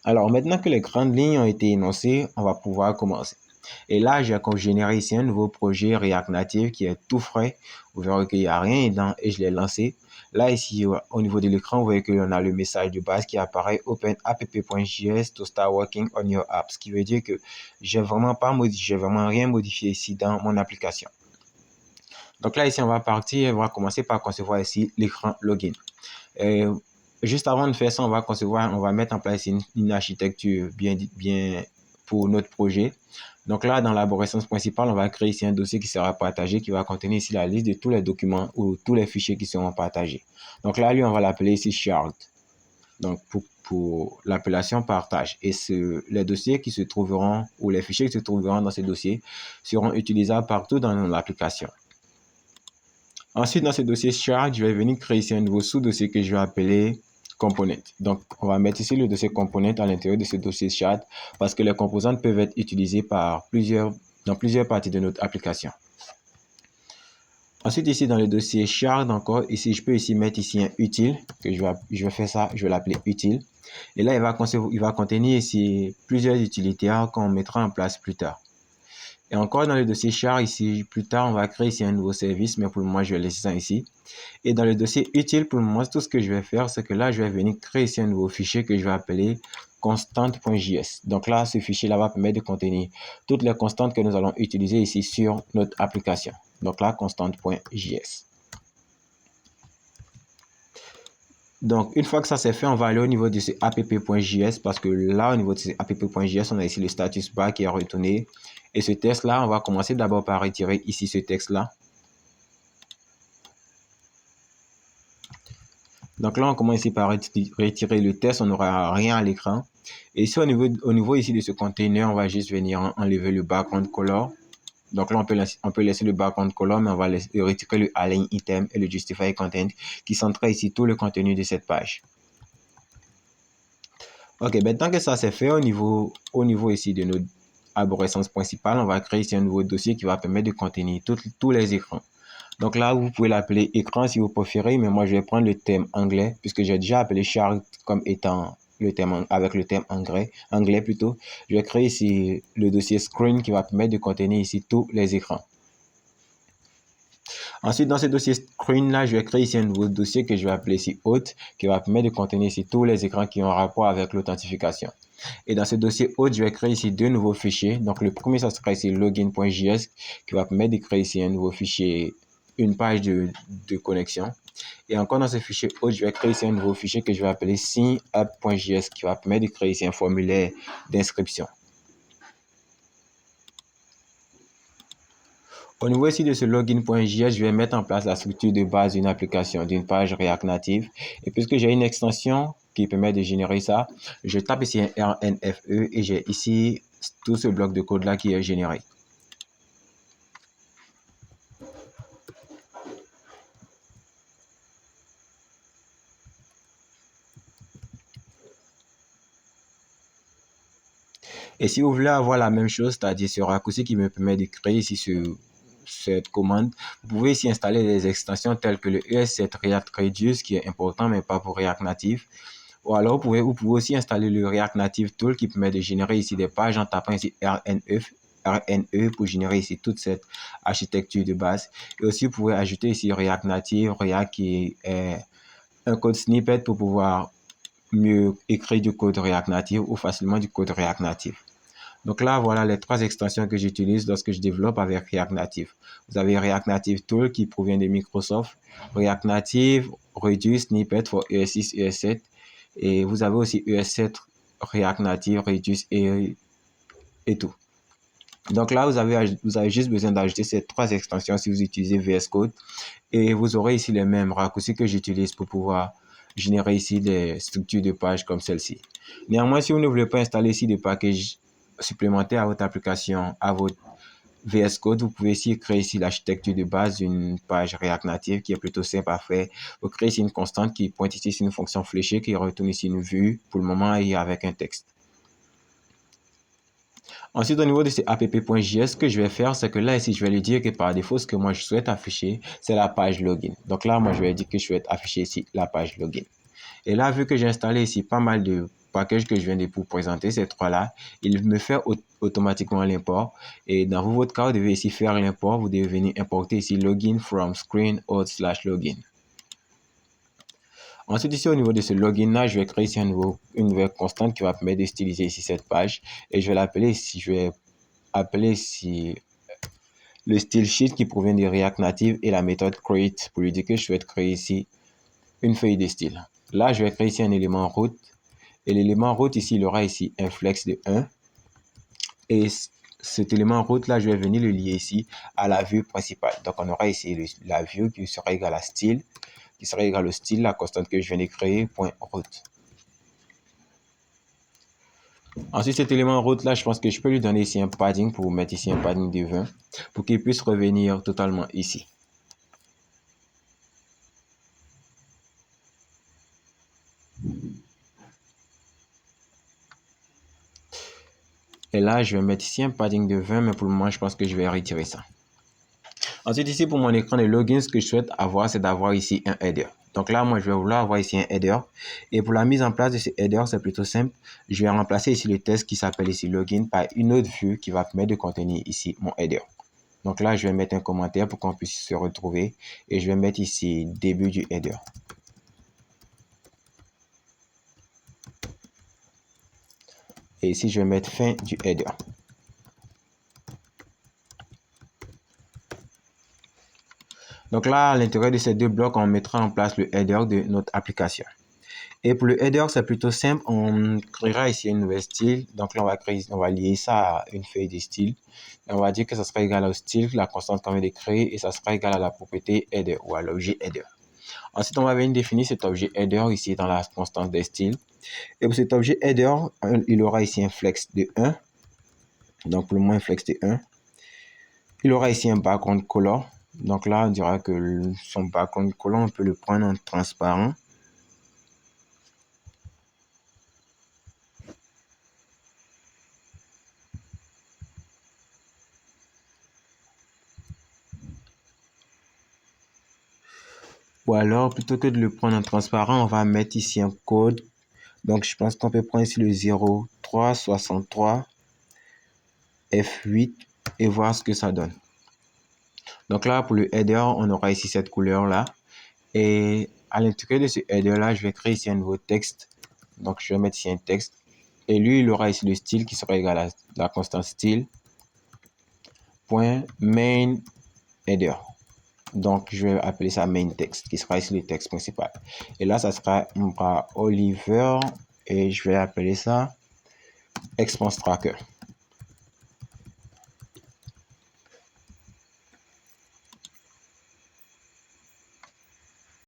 Alors maintenant que les grandes lignes ont été énoncées, on va pouvoir commencer. Et là, j'ai généré ici un nouveau projet React Native qui est tout frais. Vous verrez qu'il n'y a rien dedans et je l'ai lancé. Là, ici, au niveau de l'écran, vous voyez qu'on a le message de base qui apparaît Open app.js to start working on your app. Ce qui veut dire que j'ai vraiment rien modifié ici dans mon application. Donc là, ici, on va partir et on va commencer par concevoir ici l'écran login. Juste avant de faire ça, on va mettre en place une architecture bien pour notre projet. Donc là, dans l'arborescence principale, on va créer ici un dossier qui sera partagé, qui va contenir ici la liste de tous les documents ou tous les fichiers qui seront partagés. Donc là, lui, on va l'appeler ici shard. Donc pour l'appellation partage. Et les dossiers qui se trouveront ou les fichiers qui se trouveront dans ces dossiers seront utilisables partout dans l'application. Ensuite, dans ce dossier shard, je vais venir créer ici un nouveau sous-dossier que je vais appeler component. Donc, on va mettre ici le dossier component à l'intérieur de ce dossier shard parce que les composantes peuvent être utilisées dans plusieurs parties de notre application. Ensuite, ici dans le dossier shard, encore ici, je peux ici mettre ici un utile que je vais faire ça, je vais l'appeler utile. Et là, il va contenir ici plusieurs utilitaires qu'on mettra en place plus tard. Et encore dans le dossier char ici, plus tard, on va créer ici un nouveau service, mais pour le moment, je vais laisser ça ici. Et dans le dossier utile, pour le moment, tout ce que je vais faire, c'est que là, je vais venir créer ici un nouveau fichier que je vais appeler constant.js. Donc là, ce fichier-là va permettre de contenir toutes les constantes que nous allons utiliser ici sur notre application. Donc là, constant.js. Donc, une fois que ça c'est fait, on va aller au niveau de ce app.js parce que là, au niveau de ce app.js, on a ici le status bar qui est retourné. Et ce texte-là, on va commencer d'abord par retirer ici ce texte-là. Donc là, on commence ici par retirer le texte, on n'aura rien à l'écran. Et ici, au niveau ici de ce container, on va juste venir enlever le background color. Donc là, on peut laisser le background color, mais on va retirer le align item et le justify content qui centre ici tout le contenu de cette page. Ok, maintenant que ça c'est fait, au niveau ici de notre arborescence principale, on va créer ici un nouveau dossier qui va permettre de contenir tous les écrans. Donc là, vous pouvez l'appeler écran si vous préférez, mais moi je vais prendre le thème anglais puisque j'ai déjà appelé chart comme étant le thème avec le thème anglais plutôt. Je vais créer ici le dossier screen qui va permettre de contenir ici tous les écrans. Ensuite, dans ce dossier screen là, je vais créer ici un nouveau dossier que je vais appeler ici hôte qui va permettre de contenir ici tous les écrans qui ont rapport avec l'authentification. Et dans ce dossier hôte, je vais créer ici deux nouveaux fichiers. Donc le premier, ça sera ici login.js qui va permettre de créer ici un nouveau fichier, une page de connexion. Et encore dans ce fichier hôte, je vais créer ici un nouveau fichier que je vais appeler signup.js qui va permettre de créer ici un formulaire d'inscription. Au niveau ici de ce login.js, je vais mettre en place la structure de base d'une application, d'une page React Native. Et puisque j'ai une extension qui permet de générer ça, je tape ici un RNFE et j'ai ici tout ce bloc de code là qui est généré. Et si vous voulez avoir la même chose, c'est-à-dire ce raccourci qui me permet de créer ici cette commande, vous pouvez ici installer des extensions telles que le ES7 React Reduce qui est important mais pas pour React Native. Ou alors vous pouvez aussi installer le React Native Tool qui permet de générer ici des pages en tapant ici RNE pour générer ici toute cette architecture de base. Et aussi vous pouvez ajouter ici React Native, React qui est un code snippet pour pouvoir mieux écrire du code React Native ou facilement du code React Native. Donc là, voilà les trois extensions que j'utilise lorsque je développe avec React Native. Vous avez React Native Tool qui provient de Microsoft, React Native, Reduce, Snippet pour ES6, ES7. Et vous avez aussi ES7, React Native, Reduce et tout. Donc là, vous avez juste besoin d'ajouter ces trois extensions si vous utilisez VS Code. Et vous aurez ici les mêmes raccourcis que j'utilise pour pouvoir générer ici des structures de pages comme celle-ci. Néanmoins, si vous ne voulez pas installer ici des packages supplémentaires à votre application, à votre VS Code, vous pouvez ici créer ici l'architecture de base d'une page React Native qui est plutôt simple à faire. Vous créez ici une constante qui pointe ici une fonction fléchée qui retourne ici une vue pour le moment et avec un texte. Ensuite, au niveau de ce app.js, ce que je vais faire, c'est que là, ici, je vais lui dire que par défaut, ce que moi, je souhaite afficher, c'est la page login. Donc là, moi, je vais dire que je souhaite afficher ici la page login. Et là, vu que j'ai installé ici pas mal de package que je viens de vous présenter, ces trois-là, il me fait automatiquement l'import. Et dans votre cas, vous devez ici faire l'import. Vous devez venir importer ici login from screen /login. Ensuite, ici, au niveau de ce login-là, je vais créer ici une nouvelle constante qui va permettre de styliser ici cette page. Et je vais l'appeler ici, le style sheet qui provient de React Native et la méthode create pour lui dire que je souhaite créer ici une feuille de style. Là, je vais créer ici un élément route. Et l'élément route ici, il aura ici un flex de 1. Et cet élément route là, je vais venir le lier ici à la vue principale. Donc, on aura ici la vue qui sera égale à style, qui sera égale au style, la constante que je viens de créer, point route. Ensuite, cet élément route là, je pense que je peux lui donner ici un padding pour mettre ici un padding de 20 pour qu'il puisse revenir totalement ici. Et là, je vais mettre ici un padding de 20, mais pour le moment, je pense que je vais retirer ça. Ensuite, ici, pour mon écran de login, ce que je souhaite avoir, c'est d'avoir ici un header. Donc là, moi, je vais vouloir avoir ici un header. Et pour la mise en place de ce header, c'est plutôt simple. Je vais remplacer ici le test qui s'appelle ici login par une autre vue qui va permettre de contenir ici mon header. Donc là, je vais mettre un commentaire pour qu'on puisse se retrouver. Et je vais mettre ici début du header. Et ici, je vais mettre fin du header. Donc là, à l'intérieur de ces deux blocs, on mettra en place le header de notre application. Et pour le header, c'est plutôt simple. On créera ici une nouvelle style. Donc là, on va lier ça à une feuille de style. Et on va dire que ça sera égal au style, la constante qu'on vient de créer, et ça sera égal à la propriété header ou à l'objet header. Ensuite, on va venir définir cet objet header ici dans la constante des styles. Et pour cet objet header, il aura ici un flex de 1. Donc pour le moins un flex de 1. Il aura ici un background color. Donc là, on dira que son background color, on peut le prendre en transparent. Ou alors, plutôt que de le prendre en transparent, on va mettre ici un code. Donc, je pense qu'on peut prendre ici le 0363 F8 et voir ce que ça donne. Donc là, pour le header, on aura ici cette couleur-là. Et à l'intérieur de ce header-là, je vais créer ici un nouveau texte. Donc, je vais mettre ici un texte. Et lui, il aura ici le style qui sera égal à la constante style. Point main header. Donc, je vais appeler ça main text, qui sera ici le texte principal. Et là, ça sera Oliver. Et je vais appeler ça Expense Tracker.